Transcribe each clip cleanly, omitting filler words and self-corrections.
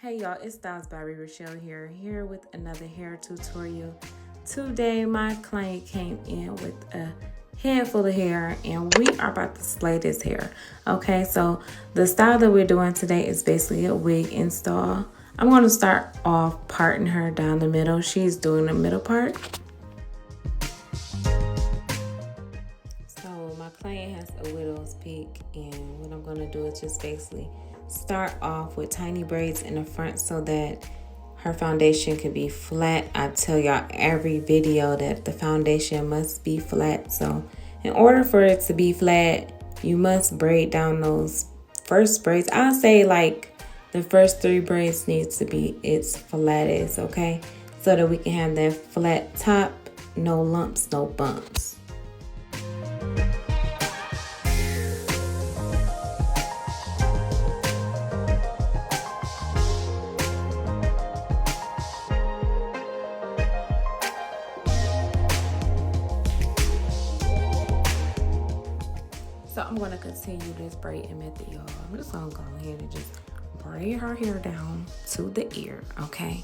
Hey y'all, it's Stylesbyreerachelle here with another hair tutorial. Today my client came in with a head full of hair and we are about to slay this hair. Okay, so the style that we're doing today is basically a wig install. I'm going to start off parting her down the middle. She's doing the middle part. So my client has a widow's peak, and what I'm going to do is just basically start off with tiny braids in the front so that her foundation can be flat. I tell y'all every video that the foundation must be flat. So in order for it to be flat, you must braid down those first braids. I'll say like the first 3 braids needs to be its flattest, okay? So that we can have that flat top, no lumps, no bumps. So I'm going to continue this braiding method, y'all. I'm just going to go ahead and just braid her hair down to the ear, okay?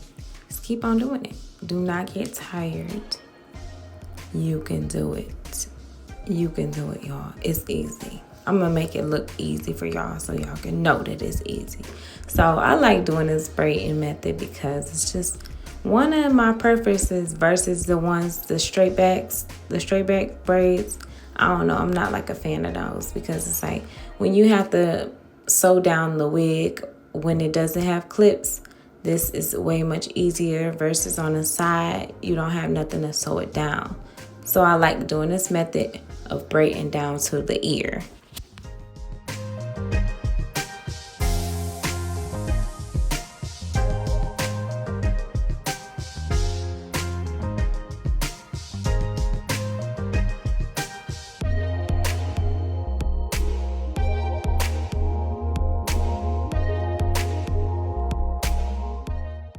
Just keep on doing it. Do not get tired. You can do it. You can do it, y'all. It's easy. I'm going to make it look easy for y'all so y'all can know that it's easy. So I like doing this braiding method because it's just one of my preferences versus the straight back braids. I don't know, I'm not like a fan of those because it's like when you have to sew down the wig when it doesn't have clips, this is way much easier versus on the side, you don't have nothing to sew it down. So I like doing this method of braiding down to the ear.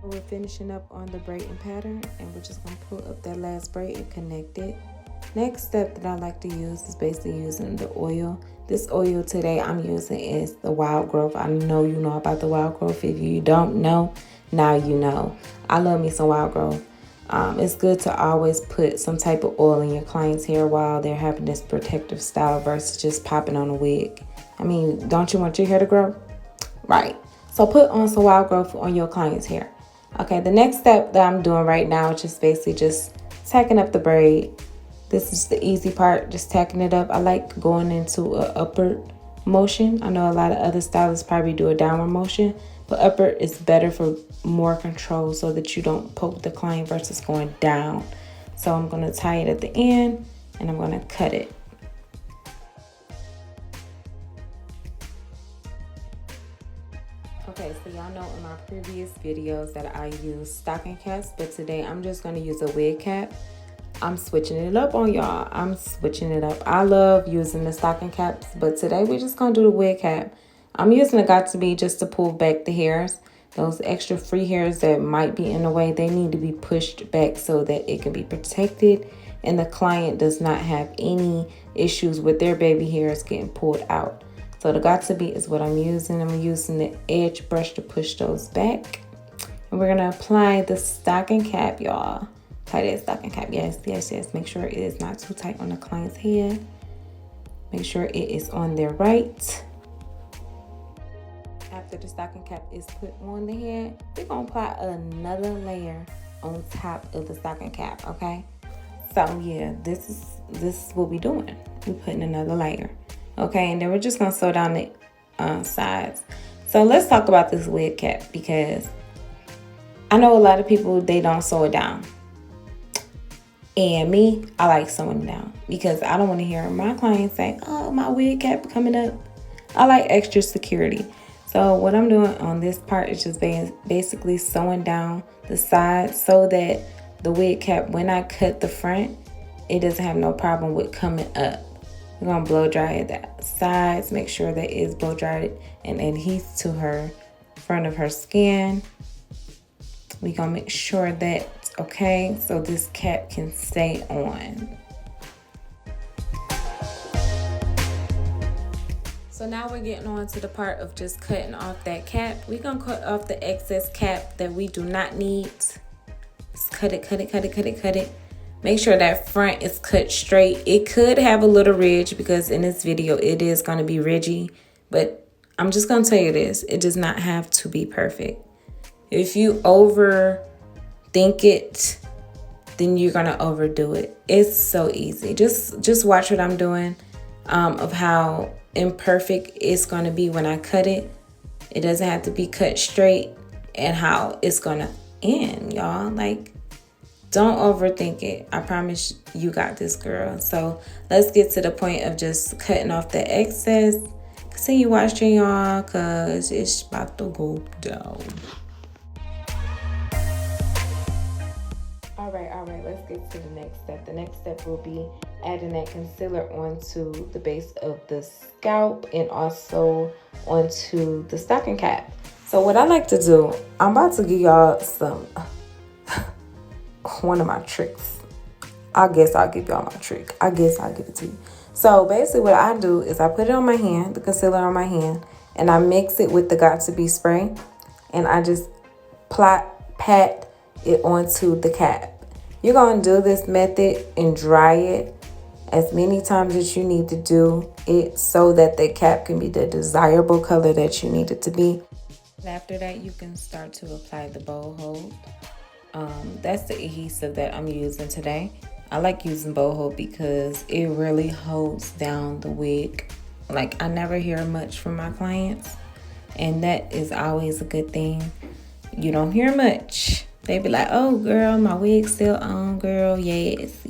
We're finishing up on the braiding pattern, and we're just going to pull up that last braid and connect it. Next step that I like to use is basically using the oil. This oil today I'm using is the Wild Growth. I know you know about the Wild Growth. If you don't know, now you know. I love me some Wild Growth. It's good to always put some type of oil in your client's hair while they're having this protective style versus just popping on a wig. I mean, don't you want your hair to grow? Right. So put on some Wild Growth on your client's hair. Okay, the next step that I'm doing right now is just basically just tacking up the braid. This is the easy part, just tacking it up. I like going into an upward motion. I know a lot of other stylists probably do a downward motion, but upward is better for more control so that you don't poke the client versus going down. So I'm going to tie it at the end and I'm going to cut it. Okay, so y'all know in my previous videos that I use stocking caps, but today I'm just going to use a wig cap. I'm switching it up on y'all. I'm switching it up. I love using the stocking caps, but today we're just going to do the wig cap. I'm using the Got2b just to pull back the hairs. Those extra free hairs that might be in the way, they need to be pushed back so that it can be protected and the client does not have any issues with their baby hairs getting pulled out. So the Got2b is what I'm using. I'm using the edge brush to push those back. And we're going to apply the stocking cap, y'all. Tie that stocking cap. Yes. Make sure it is not too tight on the client's head. Make sure it is on their right. After the stocking cap is put on the head, we're going to apply another layer on top of the stocking cap, okay? So yeah, this is what we're doing. We're putting another layer. Okay, and then we're just going to sew down the sides. So let's talk about this wig cap because I know a lot of people, they don't sew it down. And me, I like sewing it down because I don't want to hear my clients say, oh, my wig cap coming up. I like extra security. So what I'm doing on this part is just basically sewing down the sides so that the wig cap, when I cut the front, it doesn't have no problem with coming up. We're going to blow dry the sides, make sure that it's blow dried and adheres to her front of her skin. We're going to make sure that, okay, so this cap can stay on. So now we're getting on to the part of just cutting off that cap. We're gonna cut off the excess cap that we do not need. Just cut it, cut it, cut it, cut it, cut it. Make sure that front is cut straight. It could have a little ridge because in this video it is gonna be ridgy, but I'm just gonna tell you this, it does not have to be perfect. If you overthink it, then you're gonna overdo it. It's so easy. Just watch what I'm doing, of how imperfect it's gonna be when I cut it. It doesn't have to be cut straight, and how it's gonna end, y'all. Like, don't overthink it. I promise you got this, girl. So let's get to the point of just cutting off the excess. Continue watching, y'all, cause it's about to go down. All right, let's get to the next step. The next step will be adding that concealer onto the base of the scalp and also onto the stocking cap. So what I like to do, I'm about to give y'all one of my tricks. I guess I'll give y'all my trick. I guess I'll give it to you. So basically what I do is I put it on my hand, the concealer on my hand, and I mix it with the Got2b spray, and I just pat it onto the cap. You're going to do this method and dry it as many times as you need to do it so that the cap can be the desirable color that you need it to be. After that, you can start to apply the bow hold. That's the adhesive that I'm using today. I like using bow hold because it really holds down the wig. Like, I never hear much from my clients, and that is always a good thing. You don't hear much. They be like, oh, girl, my wig's still on, girl. Yes.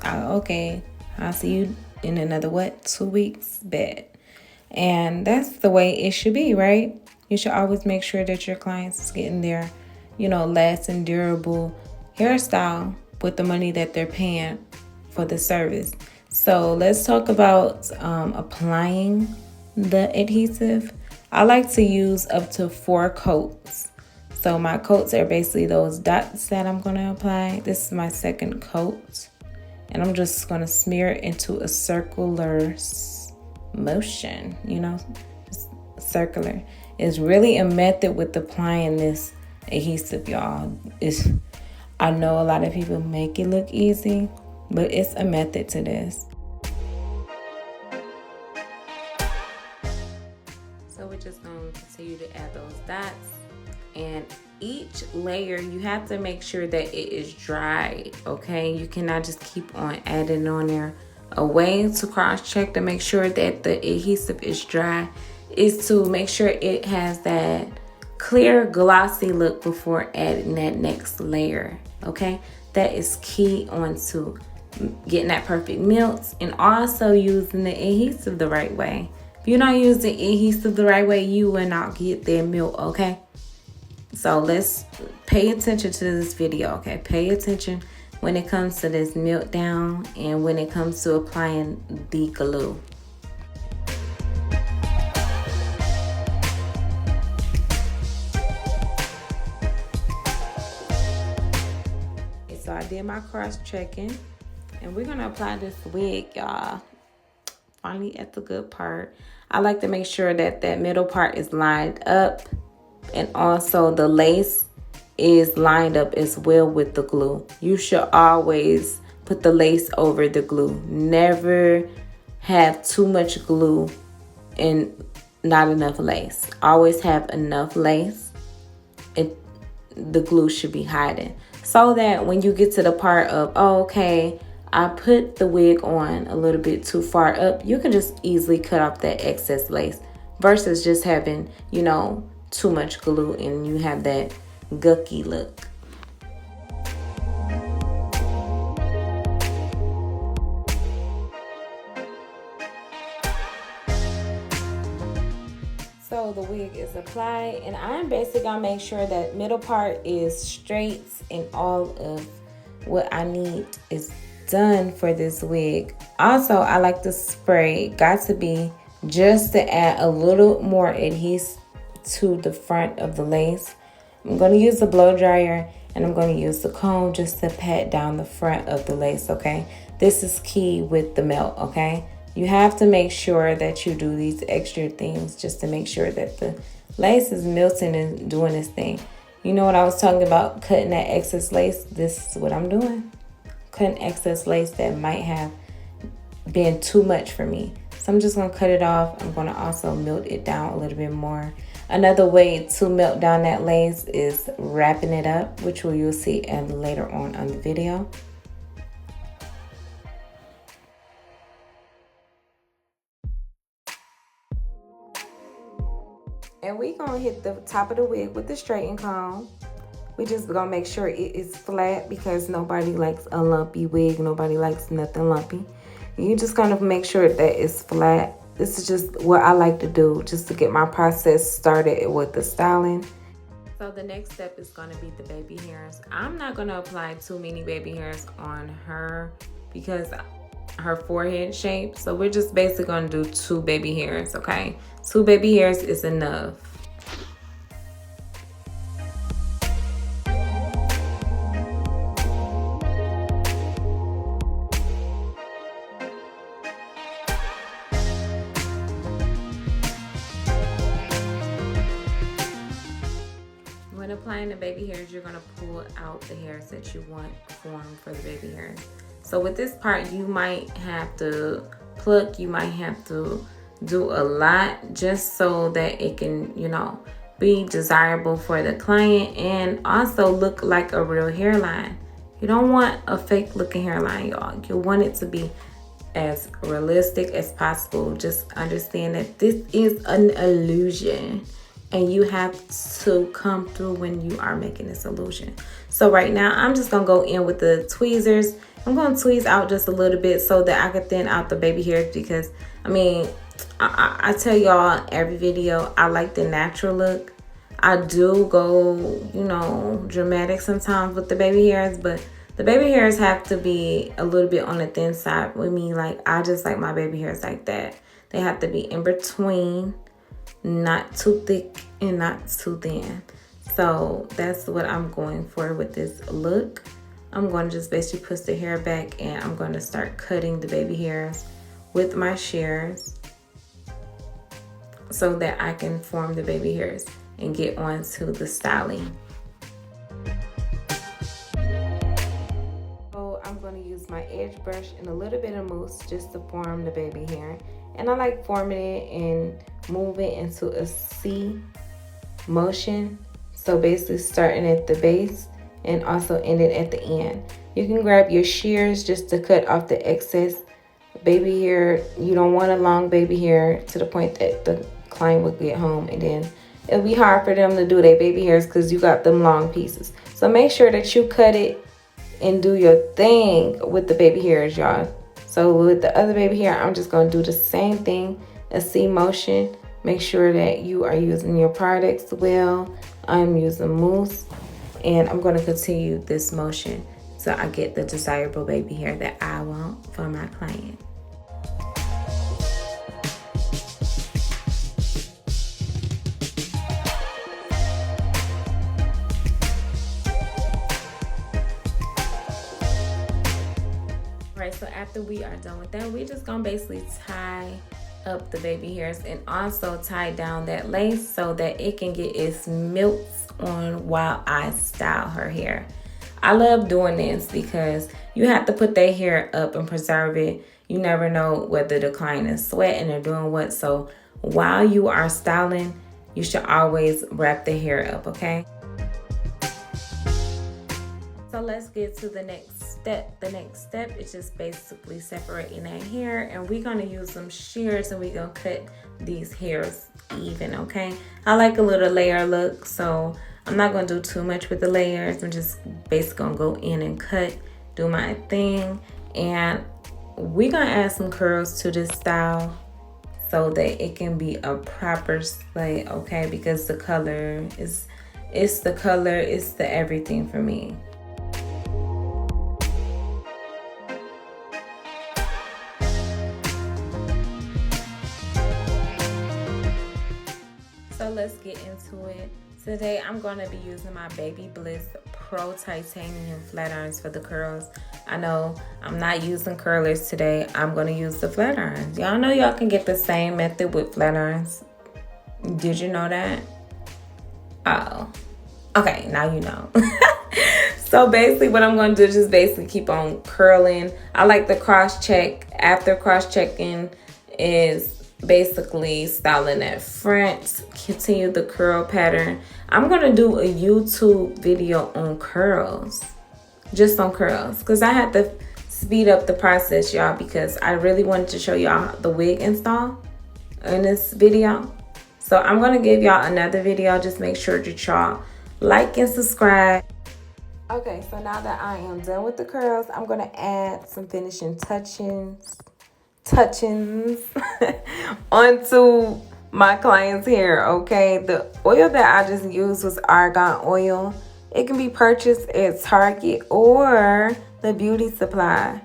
Okay, I'll see you in another, 2 weeks? Bet. And that's the way it should be, right? You should always make sure that your clients is getting their, lasting, durable hairstyle with the money that they're paying for the service. So let's talk about applying the adhesive. I like to use up to 4 coats. So my coats are basically those dots that I'm going to apply. This is my second coat. And I'm just going to smear it into a circular motion, just circular. It's really a method with applying this adhesive, y'all. I know a lot of people make it look easy, but it's a method to this. So we're just going to continue to add those dots. And each layer, you have to make sure that it is dry, okay? You cannot just keep on adding on there. A way to cross-check to make sure that the adhesive is dry is to make sure it has that clear, glossy look before adding that next layer, okay? That is key onto getting that perfect melt and also using the adhesive the right way. If you're not using adhesive the right way, you will not get that melt, okay? So let's pay attention to this video, okay? Pay attention when it comes to this melt down and when it comes to applying the glue. So I did my cross-checking and we're gonna apply this wig, y'all. Finally at the good part. I like to make sure that that middle part is lined up. And also the lace is lined up as well with the glue. You should always put the lace over the glue. Never have too much glue and not enough lace. Always have enough lace. The glue should be hiding. So that when you get to the part of, oh, okay, I put the wig on a little bit too far up, you can just easily cut off that excess lace versus just having, too much glue and you have that gucky look. So the wig is applied and I'm basically gonna make sure that middle part is straight and all of what I need is done for this wig. Also, I like to spray Got2b just to add a little more adhesive to the front of the lace. I'm going to use the blow dryer and I'm going to use the comb just to pat down the front of the lace, okay? This is key with the melt, okay? You have to make sure that you do these extra things just to make sure that the lace is melting and doing its thing. You know what I was talking about, cutting that excess lace? This is what I'm doing. Cutting excess lace that might have been too much for me. So I'm just going to cut it off. I'm going to also melt it down a little bit more. Another way to melt down that lace is wrapping it up, which you'll see later on the video. And we gonna hit the top of the wig with the straightening comb. We just gonna make sure it is flat because nobody likes a lumpy wig. Nobody likes nothing lumpy. You just kind of make sure that it's flat. This is just what I like to do just to get my process started with the styling. So the next step is gonna be the baby hairs. I'm not gonna apply too many baby hairs on her because her forehead shape. So we're just basically gonna do 2 baby hairs, okay? 2 baby hairs is enough. When applying the baby hairs, you're gonna pull out the hairs that you want formed for the baby hairs. So with this part, you might have to pluck, you might have to do a lot just so that it can, you know, be desirable for the client and also look like a real hairline. You don't want a fake looking hairline, y'all. You want it to be as realistic as possible. Just understand that this is an illusion and you have to come through when you are making this illusion. So right now, I'm just gonna go in with the tweezers. I'm gonna tweeze out just a little bit so that I can thin out the baby hairs because, I mean, I tell y'all every video, I like the natural look. I do go, you know, dramatic sometimes with the baby hairs, but the baby hairs have to be a little bit on the thin side with me. Like, I just like my baby hairs like that. They have to be in between, not too thick and not too thin. So that's what I'm going for with this look. I'm going to just basically push the hair back and I'm going to start cutting the baby hairs with my shears so that I can form the baby hairs and get on to the styling. So I'm going to use my edge brush and a little bit of mousse just to form the baby hair. And I like forming it and moving into a C motion. So basically starting at the base and also ending at the end. You can grab your shears just to cut off the excess baby hair. You don't want a long baby hair to the point that the client will get home and then it'll be hard for them to do their baby hairs because you got them long pieces. So make sure that you cut it and do your thing with the baby hairs, y'all. So with the other baby hair, I'm just going to do the same thing, a C motion. Make sure that you are using your products well. I'm using mousse and I'm going to continue this motion so I get the desirable baby hair that I want for my client. Right, so after we are done with that, we're just gonna basically tie up the baby hairs and also tie down that lace so that it can get its melts on while I style her hair. I love doing this because you have to put their hair up and preserve it. You never know whether the client is sweating or doing what. So while you are styling, you should always wrap the hair up, okay? So let's get to the next step. The next step is just basically separating that hair, and we're gonna use some shears and we're gonna cut these hairs even, okay? I like a little layer look, so I'm not gonna do too much with the layers. I'm just basically gonna go in and cut, do my thing, and we're gonna add some curls to this style so that it can be a proper slay, okay? Because the color is, it's the color, it's the everything for me. So let's get into it. Today I'm going to be using my Baby Bliss Pro Titanium flat irons for the curls. I know I'm not using curlers today. I'm going to use the flat irons. Y'all know y'all can get the same method with flat irons. Did you know that? Oh. Okay, now you know. So basically what I'm going to do is just basically keep on curling. I like the cross check. After cross checking is basically styling at front, continue the curl pattern. I'm going to do a YouTube video on curls, just on curls, because I had to speed up the process, y'all, because I really wanted to show y'all the wig install in this video. So I'm going to give y'all another video. Just make sure that y'all like and subscribe. Okay, so now that I am done with the curls, I'm going to add some finishing touchings onto my client's hair. Okay, the oil that I just used was argan oil. It can be purchased at Target or the beauty supply.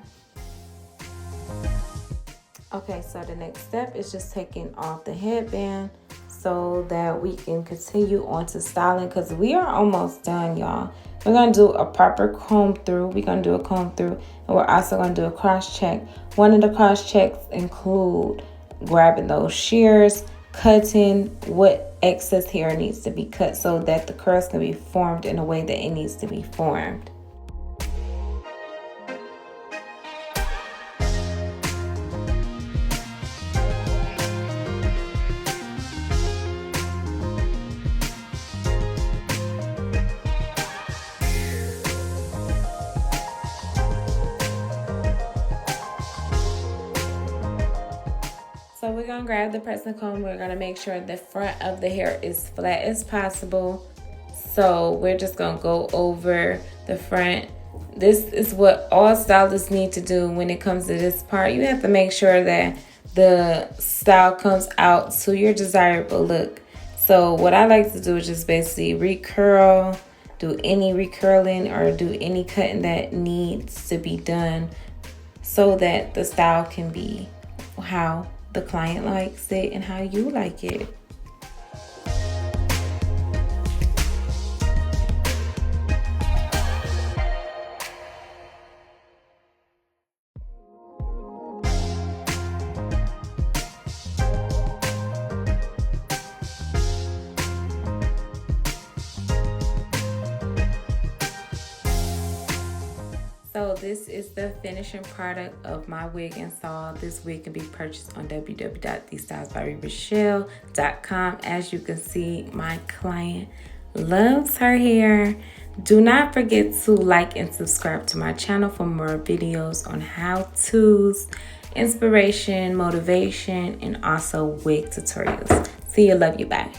Okay, so the next step is just taking off the headband so that we can continue on to styling, because we are almost done, y'all. We're going to do a proper comb through. We're going to do a comb through, and we're also going to do a cross check. One of the cross checks include grabbing those shears, cutting what excess hair needs to be cut so that the curls can be formed in a way that it needs to be formed. So we're going to grab the pressing comb. We're going to make sure the front of the hair is flat as possible. So we're just going to go over the front. This is what all stylists need to do when it comes to this part. You have to make sure that the style comes out to your desirable look. So what I like to do is just basically recurl, do any recurling or do any cutting that needs to be done so that the style can be how the client likes it and how you like it. So this is the finishing product of my wig install. This wig can be purchased on www.thestylesbyreerachelle.com. As you can see, my client loves her hair. Do not forget to like and subscribe to my channel for more videos on how-tos, inspiration, motivation, and also wig tutorials. See you, love you, bye.